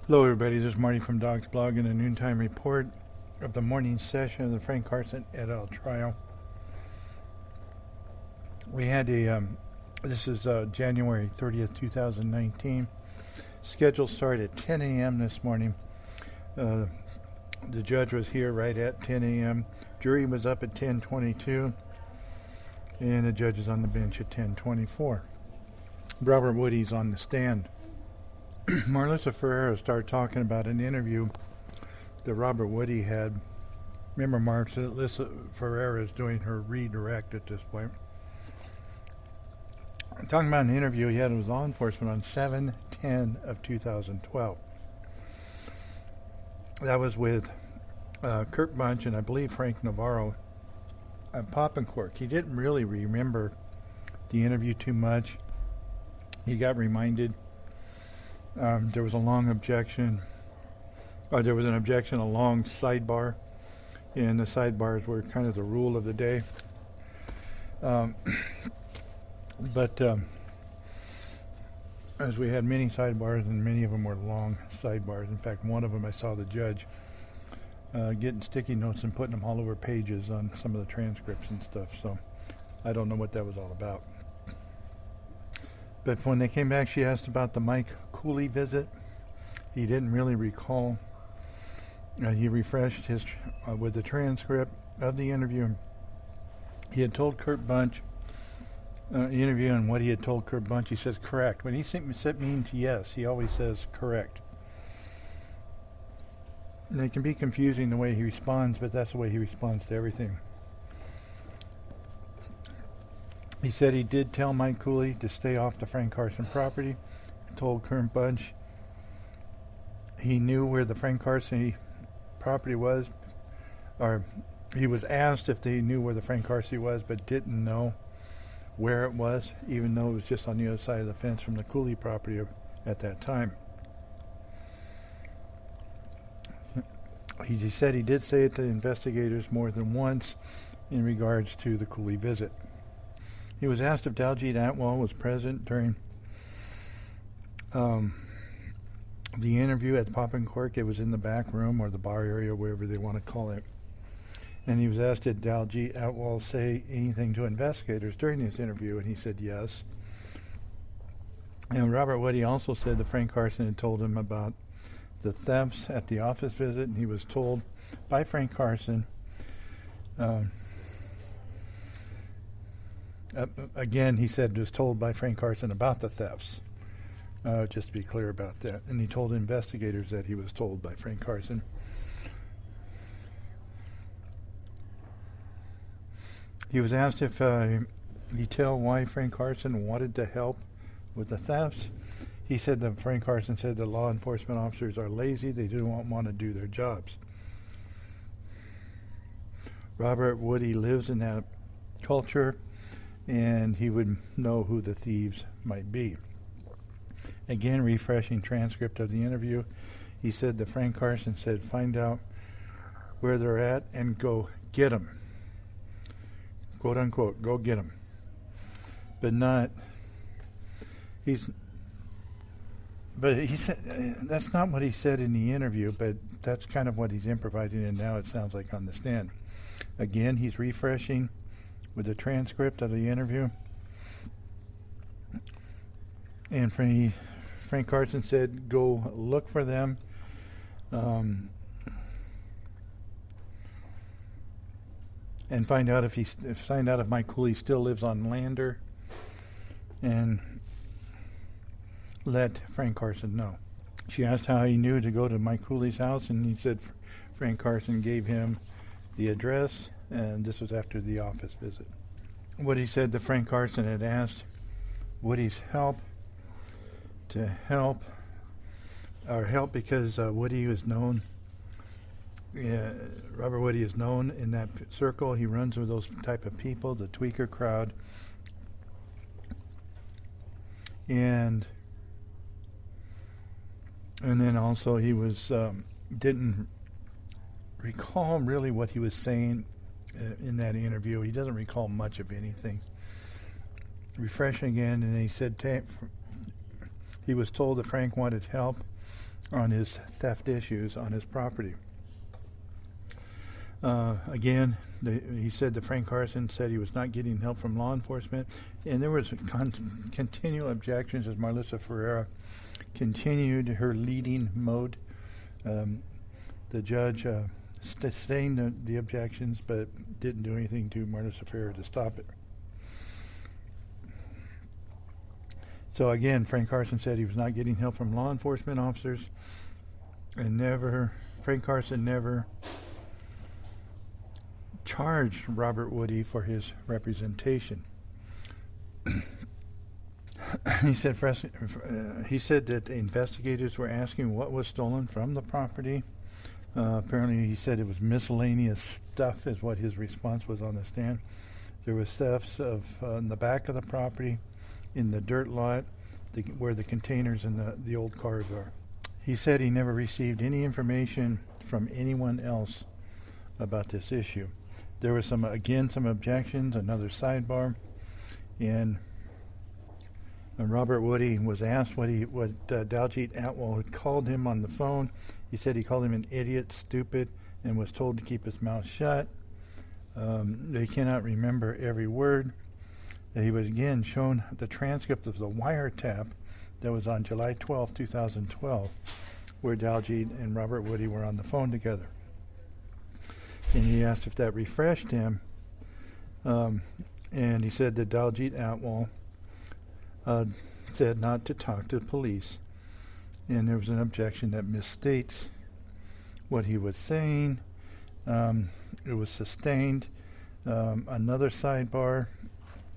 Hello, everybody. This is Marty from Dawgs Blog in a noontime report of the morning session of the Frank Carson et al. Trial. We had this is January 30th, 2019. Schedule started at 10 a.m. this morning. The judge was here right at 10 a.m. Jury was up at 10:22, and the judge is on the bench at 10:24. Robert Woody's on the stand. Marlissa Ferreira started talking about an interview that Robert Woody had. Remember, Marlissa Ferreira is doing her redirect at this point. I'm talking about an interview he had with law enforcement on 7/10 of 2012. That was with Kurt Bunch and I believe Frank Navarro at Pop and Cork. He didn't really remember the interview too much. He got reminded. There was a long objection. There was an objection, a long sidebar, and the sidebars were kind of the rule of the day. But as we had many sidebars, and many of them were long sidebars. In fact, one of them I saw the judge getting sticky notes and putting them all over pages on some of the transcripts and stuff. So I don't know what that was all about. But when they came back, she asked about the Mike Cooley visit. He didn't really recall. He refreshed his with the transcript of the interview. He had told Kurt Bunch, interview, and what he had told Kurt Bunch, he says correct. When he means yes, he always says correct. And it can be confusing the way he responds, but that's the way he responds to everything. He said he did tell Mike Cooley to stay off the Frank Carson property. He told Kurt Bunch he knew where the Frank Carson property was, or he was asked if they knew where the Frank Carson was, but didn't know where it was, even though it was just on the other side of the fence from the Cooley property at that time. He said he did say it to investigators more than once in regards to the Cooley visit. He was asked if Daljeet Atwell was present during the interview at Pop and Cork. It was in the back room or the bar area, wherever they want to call it. And he was asked, did Daljeet Atwell say anything to investigators during this interview? And he said yes. And Robert Woody also said that Frank Carson had told him about the thefts at the office visit, and he was told by Frank Carson, again, he said was told by Frank Carson about the thefts, just to be clear about that. And he told investigators that he was told by Frank Carson. He was asked if he tell why Frank Carson wanted to help with the thefts. He said that Frank Carson said that law enforcement officers are lazy. They don't want to do their jobs. Robert Woody lives in that culture, and he would know who the thieves might be. Again, refreshing transcript of the interview. He said that Frank Carson said, find out where they're at and go get them. Quote unquote, go get them. But he said, that's not what he said in the interview, but that's kind of what he's improvising, and now it sounds like on the stand. Again, he's refreshing with the transcript of the interview. And Frank Carson said, go look for them. And find out if Mike Cooley still lives on Lander, and let Frank Carson know. She asked how he knew to go to Mike Cooley's house, and he said Frank Carson gave him the address, and this was after the office visit. Woody said that Frank Carson had asked Woody's help because Woody was known. Robert Woody is known in that circle. He runs with those type of people, the tweaker crowd. And then also he was didn't recall really what he was saying in that interview. He doesn't recall much of anything. Refreshing again, and he said he was told that Frank wanted help on his theft issues on his property. Again, he said that Frank Carson said he was not getting help from law enforcement, and there was continual objections as Marlissa Ferreira continued her leading mode. The judge sustained the objections, but didn't do anything to Marlissa Ferreira to stop it. So again, Frank Carson said he was not getting help from law enforcement officers, and Frank Carson never charged Robert Woody for his representation. He said that the investigators were asking what was stolen from the property. Apparently, he said it was miscellaneous stuff, is what his response was on the stand. There was thefts in the back of the property, in the dirt lot, where the containers and the old cars are. He said he never received any information from anyone else about this issue. There was some objections, another sidebar, and Robert Woody was asked what Daljeet Atwell had called him on the phone. He said he called him an idiot, stupid, and was told to keep his mouth shut. They cannot remember every word. He was again shown the transcript of the wiretap that was on July 12, 2012, where Daljeet and Robert Woody were on the phone together. And he asked if that refreshed him, and he said that Daljeet Atwell said not to talk to the police, and there was an objection that misstates what he was saying. It was sustained. Another sidebar.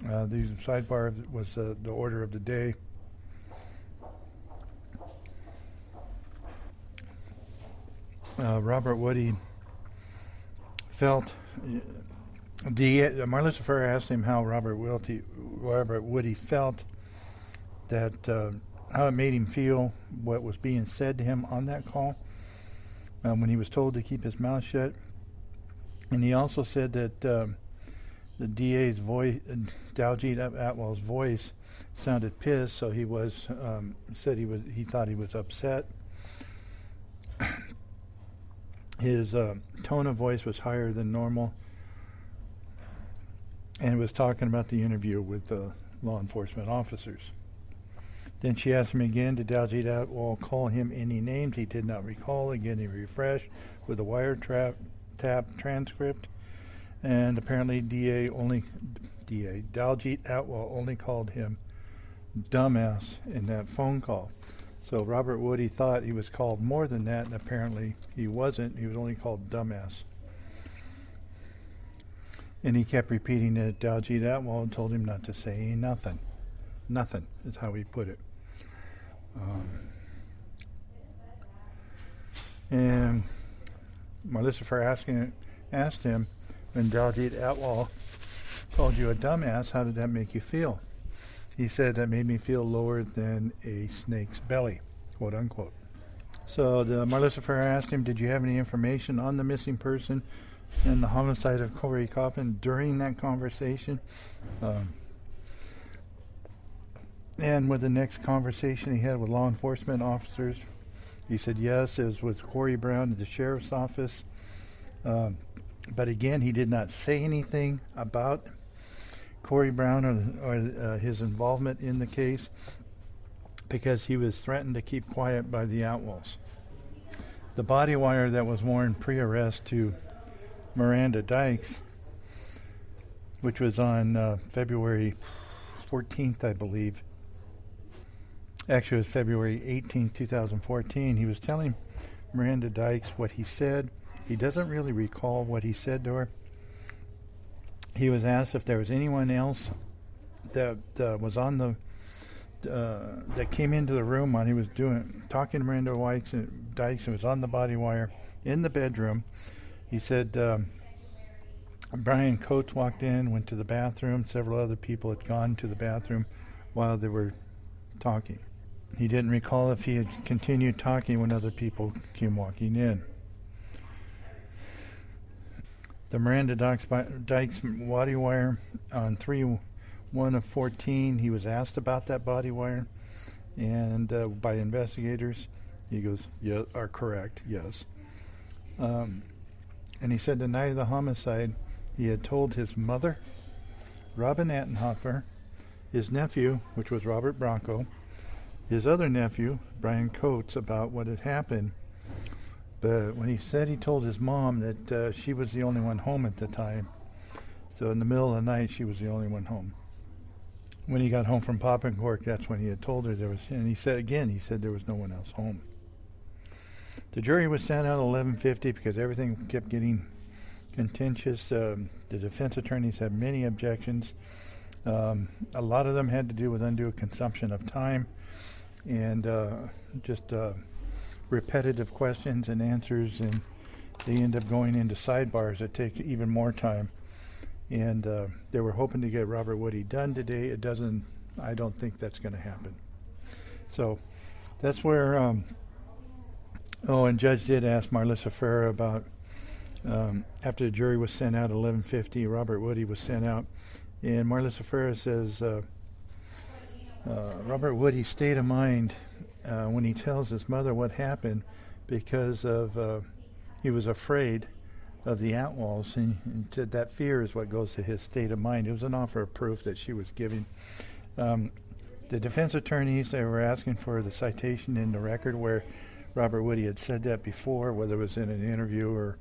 The sidebar was the order of the day. Robert Woody felt. Marlissa Ferreira asked him how Robert Woody felt, that how it made him feel, what was being said to him on that call, when he was told to keep his mouth shut. And he also said that the DA's voice, Daljeet Atwell's voice, sounded pissed, so he he thought he was upset. His tone of voice was higher than normal, and was talking about the interview with the law enforcement officers. Then she asked him again, did Daljeet Atwell call him any names? He did not recall. Again, he refreshed with a wiretap transcript, and apparently Daljeet Atwell only called him dumbass in that phone call. So Robert Woody thought he was called more than that, and apparently he wasn't. He was only called dumbass. And he kept repeating that Daljeet Atwell told him not to say nothing. Nothing is how he put it. And Marlissa Ferreira asked him, when Daljeet Atwell called you a dumbass, how did that make you feel? He said, that made me feel lower than a snake's belly, quote unquote. So Marlissa Ferreira asked him, did you have any information on the missing person and the homicide of Corey Coffin during that conversation? And with the next conversation he had with law enforcement officers, he said yes, it was with Corey Brown at the sheriff's office. But again, he did not say anything about Corey Brown or his involvement in the case, because he was threatened to keep quiet by the Atwells. The body wire that was worn pre-arrest to Miranda Dykes, which was on February 14th, I believe. Actually, it was February 18th, 2014. He was telling Miranda Dykes what he said. He doesn't really recall what he said to her. He was asked if there was anyone else that was on that came into the room when he was talking to Miranda Dykes and was on the body wire in the bedroom. He said Brian Coates walked in, went to the bathroom. Several other people had gone to the bathroom while they were talking. He didn't recall if he had continued talking when other people came walking in. The Miranda Dykes body wire on 3/1/14, he was asked about that body wire and by investigators, He goes, yeah, are correct, yes. And he said the night of the homicide, he had told his mother, Robin Attenhofer, his nephew, which was Robert Bronco, his other nephew, Brian Coates, about what had happened. But when he said he told his mom that she was the only one home at the time, so in the middle of the night, she was the only one home. When he got home from Poppencork, that's when he had told her there was, and he said there was no one else home. The jury was sent out at 11:50 because everything kept getting contentious. The defense attorneys had many objections. A lot of them had to do with undue consumption of time and just repetitive questions and answers, and they end up going into sidebars that take even more time. And they were hoping to get Robert Woody done today. I don't think that's going to happen. So that's where, and Judge did ask Marlissa Farah about, after the jury was sent out at 11:50, Robert Woody was sent out. And Marlissa Farah says, Robert Woody's state of mind when he tells his mother what happened, because of he was afraid of the Atwalls, and said that fear is what goes to his state of mind. It was an offer of proof that she was giving. The defense attorneys, they were asking for the citation in the record where Robert Woody had said that before, whether it was in an interview or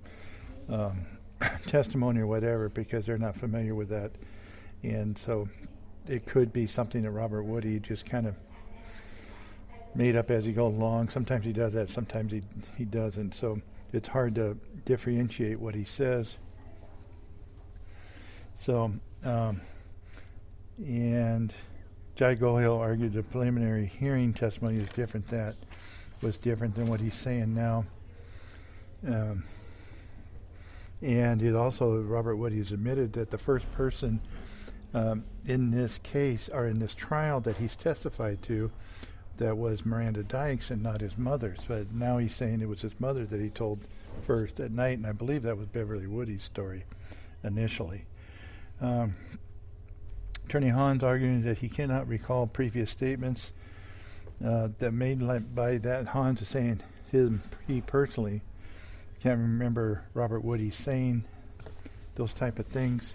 testimony or whatever, because they're not familiar with that. And so it could be something that Robert Woody just kind of made up as he goes along. Sometimes he does that, sometimes he doesn't. So it's hard to differentiate what he says. So, and Jai Gohil argued the preliminary hearing testimony is different. That was different than what he's saying now. And it also, Robert Woody has admitted that the first person in this case, or in this trial, that he's testified to, that was Miranda Dykes and not his mother. So now he's saying it was his mother that he told first at night, and I believe that was Beverly Woody's story initially. Attorney Hans arguing that he cannot recall previous statements that made by that. Hans is saying he personally can't remember Robert Woody saying those type of things,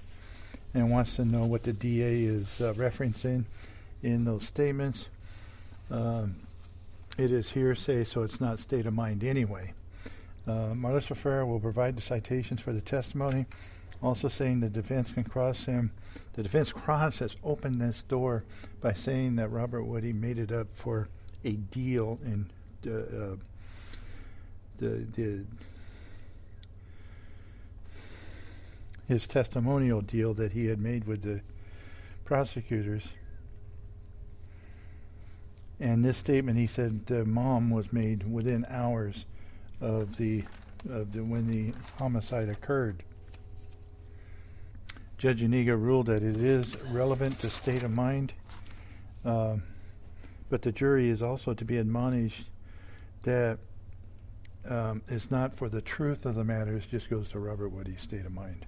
and wants to know what the DA is referencing in those statements. It is hearsay, so it's not state of mind anyway. Marlissa Farah will provide the citations for the testimony, also saying the defense can cross him. The defense cross has opened this door by saying that Robert Woody made it up for a deal in his testimonial deal that he had made with the prosecutors. And this statement, he said, the mom was made within hours of when the homicide occurred. Judge Iniga ruled that it is relevant to state of mind, but the jury is also to be admonished that it's not for the truth of the matter. It just goes to Robert Woody's state of mind.